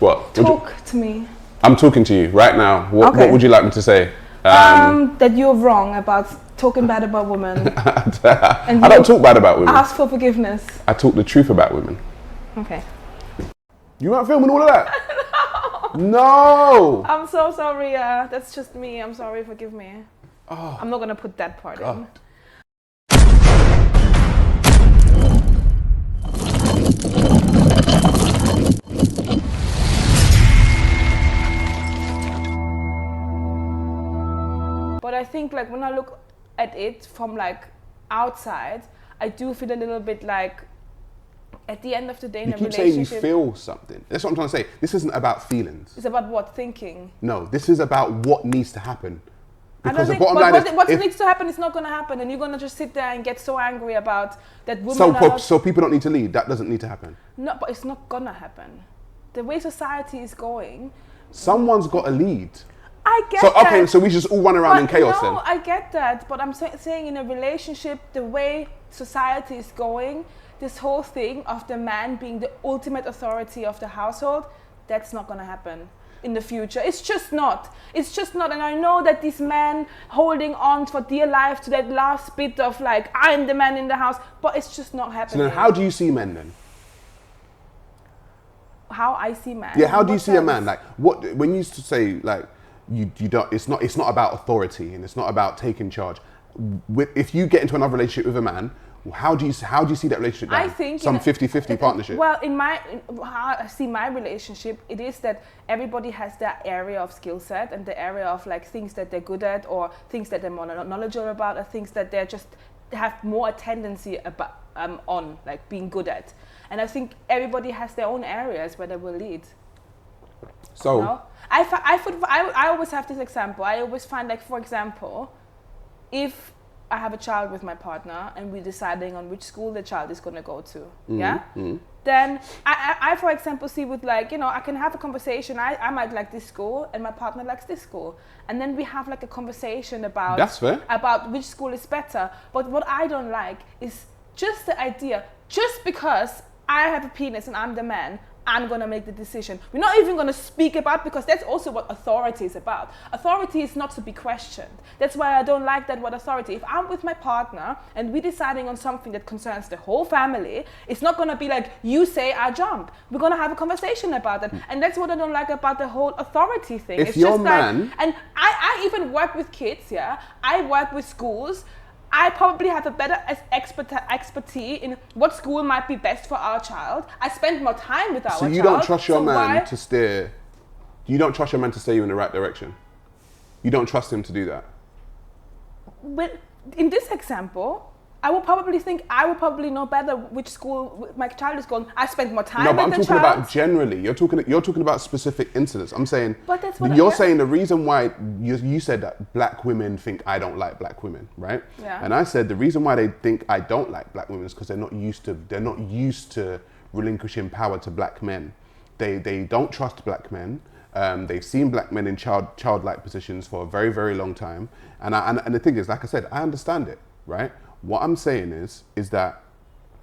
What? Talk to me. I'm talking to you right now. What would you like me to say? That you're wrong about talking bad about women. I don't talk bad about women. Ask for forgiveness. I talk the truth about women. Okay. You weren't filming all of that? No! I'm so sorry. That's just me. I'm sorry. Forgive me. Oh, I'm not going to put that part in. But I think like when I look at it from like outside, I do feel a little bit like at the end of the day in a relationship. You keep saying you feel something. That's what I'm trying to say. This isn't about feelings. It's about what? Thinking. No, this is about what needs to happen. Because the bottom line is, what needs to happen is not going to happen, and you're going to just sit there and get so angry about that women. So people don't need to lead. That doesn't need to happen. No, but it's not going to happen. The way society is going. Someone's got to lead. I get that. Okay, so we just all run around in chaos then. No, I get that, but I'm saying in a relationship, the way society is going, this whole thing of the man being the ultimate authority of the household, that's not going to happen in the future. It's just not. It's just not. And I know that these men holding on for dear life to that last bit of like, I'm the man in the house, but it's just not happening. So then how do you see men then? How I see men? Yeah, how do you see a man? Like, what, when you used to say like, you don't, it's not about authority and it's not about taking charge. If you get into another relationship with a man, how do you see that relationship going? I think some 50-50 partnership. Well, how I see my relationship, it is that everybody has their area of skill set and the area of like things that they're good at or things that they're more knowledgeable about or things that they're just have more a tendency about on like being good at. And I think everybody has their own areas where they will lead. So. You know? I always have this example. I always find like, for example, if I have a child with my partner and we're deciding on which school the child is going to go to, then I, for example, see with like, you know, I can have a conversation. I might like this school and my partner likes this school. And then we have like a conversation about, that's fair, about which school is better. But what I don't like is just the idea, just because I have a penis and I'm the man, I'm going to make the decision. We're not even going to speak about, because that's also what authority is about. Authority is not to be questioned. That's why I don't like that word authority. If I'm with my partner and we're deciding on something that concerns the whole family, it's not going to be like, you say, I jump. We're going to have a conversation about it. And that's what I don't like about the whole authority thing. If you're a man... And I even work with kids, yeah? I work with schools. I probably have a better expertise in what school might be best for our child. I spend more time with our child. So you don't trust your man to steer... You don't trust your man to steer you in the right direction? You don't trust him to do that? Well, in this example, I will probably know better which school my child is going. I spend more time with the child. No, but I'm talking about generally. You're talking about specific incidents. I'm saying, but that's what you're saying. The reason why you said that black women think I don't like black women, right? Yeah. And I said the reason why they think I don't like black women is because they're not used to relinquishing power to black men. They don't trust black men. They've seen black men in childlike positions for a very, very long time. And the thing is, like I said, I understand it, right? What I'm saying is that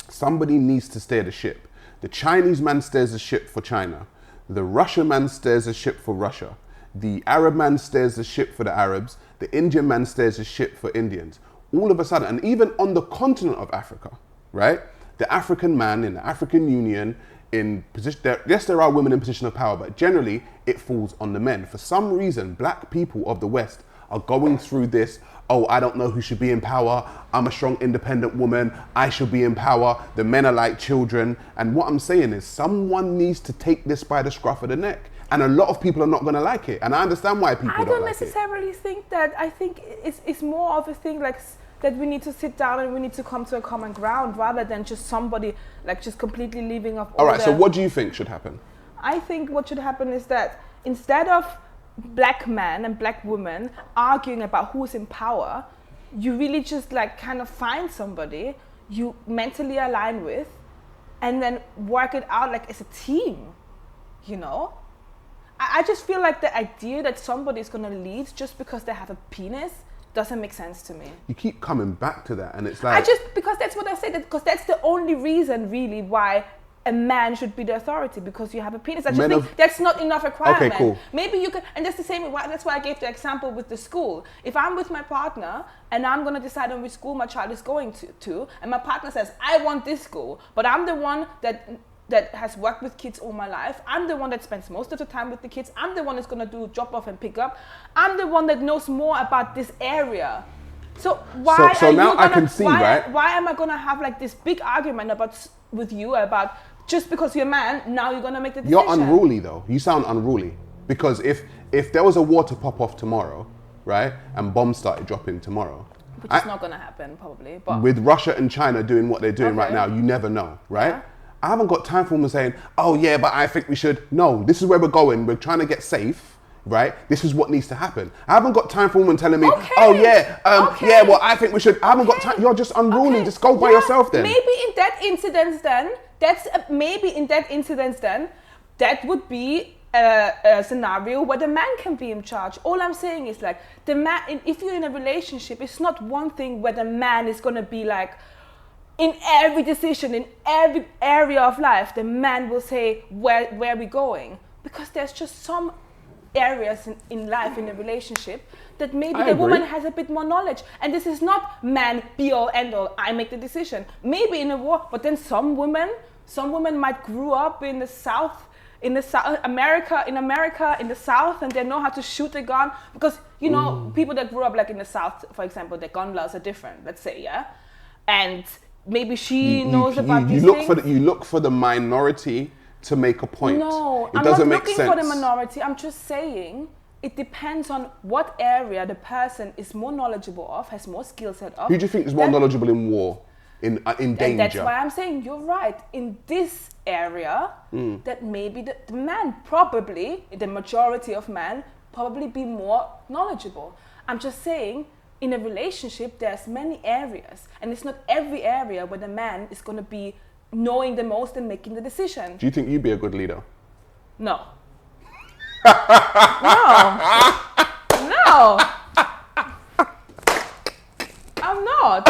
somebody needs to steer the ship. The Chinese man steers the ship for China. The Russian man steers the ship for Russia. The Arab man steers the ship for the Arabs. The Indian man steers the ship for Indians. All of a sudden, and even on the continent of Africa, right? The African man in the African Union in position, yes, there are women in position of power, but generally it falls on the men. For some reason, black people of the West are going through this, oh, I don't know who should be in power. I'm a strong, independent woman. I should be in power. The men are like children. And what I'm saying is someone needs to take this by the scruff of the neck. And a lot of people are not going to like it. And I understand why people don't like it. I don't necessarily think that. I think it's more of a thing like that we need to sit down and we need to come to a common ground rather than just somebody like just completely leaving off. All right, so what do you think should happen? I think what should happen is that instead of black men and black women arguing about who's in power, you really just like kind of find somebody you mentally align with and then work it out like as a team, you know? I just feel like the idea that somebody is going to lead just because they have a penis doesn't make sense to me. You keep coming back to that and it's like... because that's what I said, because that's the only reason really why a man should be the authority because you have a penis. I just think that's not enough requirement. Okay, cool. Maybe you could, and that's the same. That's why I gave the example with the school. If I'm with my partner and I'm going to decide on which school my child is going to, and my partner says, I want this school, but I'm the one that has worked with kids all my life. I'm the one that spends most of the time with the kids. I'm the one that's going to do drop off and pick up. I'm the one that knows more about this area. So why? So now I can see, right? Why am I going to have like this big argument with you about just because you're a man, now you're going to make the decision? You're unruly though. You sound unruly. Because if there was a war to pop off tomorrow, right, and bombs started dropping tomorrow. Which is not going to happen probably. But with Russia and China doing what they're doing right now, you never know, right? Yeah. I haven't got time for women saying, oh yeah, but I think we should. No, this is where we're going. We're trying to get safe, right? This is what needs to happen. I haven't got time for women telling me, oh yeah, yeah, well, I think we should. I haven't got time. You're just unruly. Just go by yourself then. Maybe in that incident then, that would be a scenario where the man can be in charge. All I'm saying is like, the man, if you're in a relationship, it's not one thing where the man is going to be like, in every decision, in every area of life, the man will say, where are we going? Because there's just some areas in life, in a relationship, that maybe the woman has a bit more knowledge. And this is not man be all end all, I make the decision. Maybe in a war, but then some women might grew up in the South, in the America, in the South, and they know how to shoot a gun. Because, you know, people that grew up like in the South, for example, their gun laws are different, let's say, yeah? And maybe she knows about these things. You look for the minority to make a point. No, I'm not looking for the minority. I'm just saying it depends on what area the person is more knowledgeable of, has more skill set of. Who do you think is more knowledgeable in war, in danger? And that's why I'm saying you're right. In this area, that maybe the man probably, the majority of men, probably be more knowledgeable. I'm just saying, in a relationship, there's many areas, and it's not every area where the man is going to be knowing the most and making the decision. Do you think you'd be a good leader? No. No. I'm not.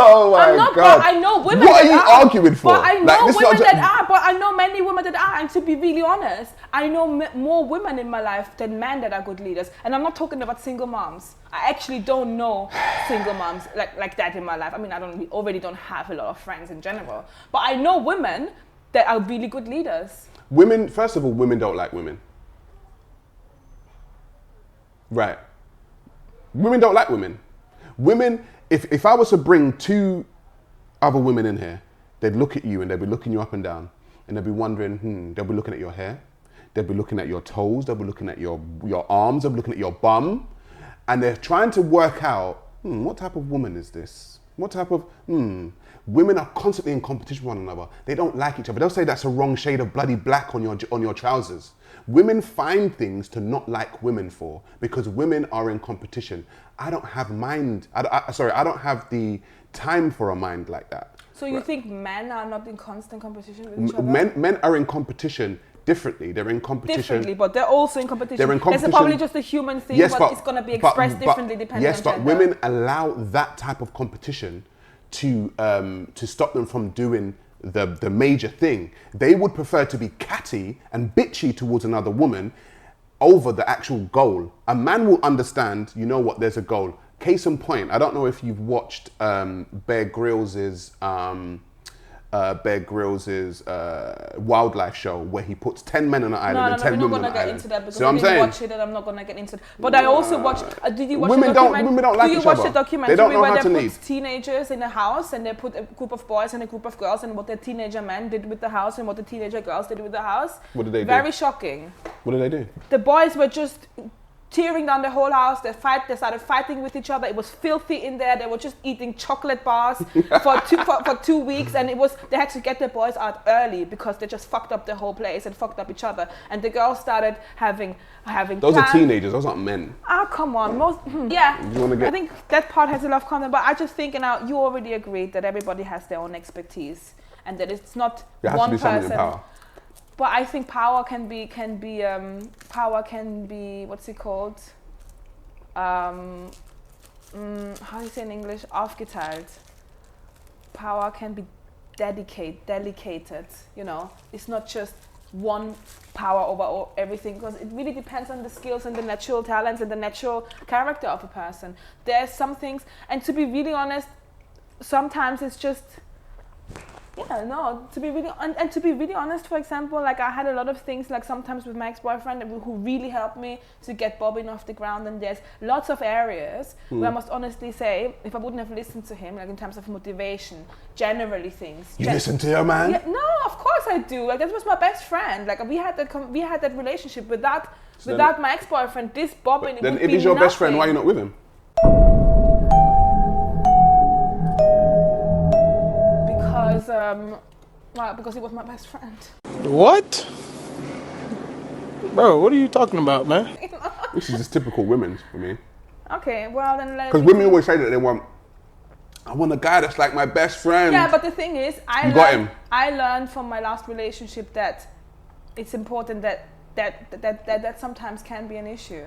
Oh my God. But I know women. What are you arguing for? But I know women that are. But I know many women that are. And to be really honest, I know more women in my life than men that are good leaders. And I'm not talking about single moms. I actually don't know single moms like that in my life. I mean, already don't have a lot of friends in general. But I know women that are really good leaders. Women, first of all, women don't like women. Right. Women don't like women. Women, if I was to bring two other women in here, they'd look at you and they'd be looking you up and down and they'd be wondering, they'll be looking at your hair, they'll be looking at your toes, they'll be looking at your arms, they'll be looking at your bum, and they're trying to work out, what type of woman is this? What type of, Women are constantly in competition with one another. They don't like each other. They'll say that's a wrong shade of bloody black on your trousers. Women find things to not like women for because women are in competition. I don't have I don't have the time for a mind like that. So you think men are not in constant competition with each other? Men are in competition differently. They're in competition. Differently, but they're also in competition. They're in competition. It's probably just a human thing, but it's going to be expressed differently depending on gender. Yes, but women allow that type of competition to stop them from doing the major thing. They would prefer to be catty and bitchy towards another woman over the actual goal. A man will understand, you know what, there's a goal. Case in point, I don't know if you've watched Bear Grylls' wildlife show where he puts 10 men on an island and 10 women on an island. No, we're not going to get into that because I didn't watch it and I'm not going to get into it. But I also watched, did you watch women the documentary? Women don't like each other. Do you watch the documentary they don't know where how to they lead. put teenagers in a house and they put a group of boys and a group of girls and what the teenager men did with the house and what the teenager girls did with the house? What did they do? Very shocking. What did they do? The boys were just tearing down the whole house. They started fighting with each other. It was filthy in there. They were just eating chocolate bars for 2 weeks, and they had to get the boys out early because they just fucked up the whole place and fucked up each other. And the girls started having. Those are teenagers. Those aren't men. Ah, come on. I think that part has a lot of content, but I just think you already agreed that everybody has their own expertise and that it's not there has one to be person. Something in power. But I think power can be what's it called? How do you say in English? Aufgeteilt. Power can be dedicated, you know. It's not just one power over everything, because it really depends on the skills and the natural talents and the natural character of a person. There's some things, and to be really honest, sometimes it's just, to be really honest, for example, like I had a lot of things, like sometimes with my ex-boyfriend who really helped me to get bobbing off the ground, and there's lots of areas where I must honestly say, if I wouldn't have listened to him, like in terms of motivation, generally things. You listen to your man? Yeah, no, of course I do. Like that was my best friend. Like we had that relationship. Without my ex-boyfriend, this bobbing would be nothing. Then if he's your best friend, why are you not with him? Because he was my best friend. What? Bro, what are you talking about, man? This is just typical women for me. Okay, well then because women always say that I want a guy that's like my best friend. Yeah, but the thing is, I learned from my last relationship that it's important that sometimes can be an issue.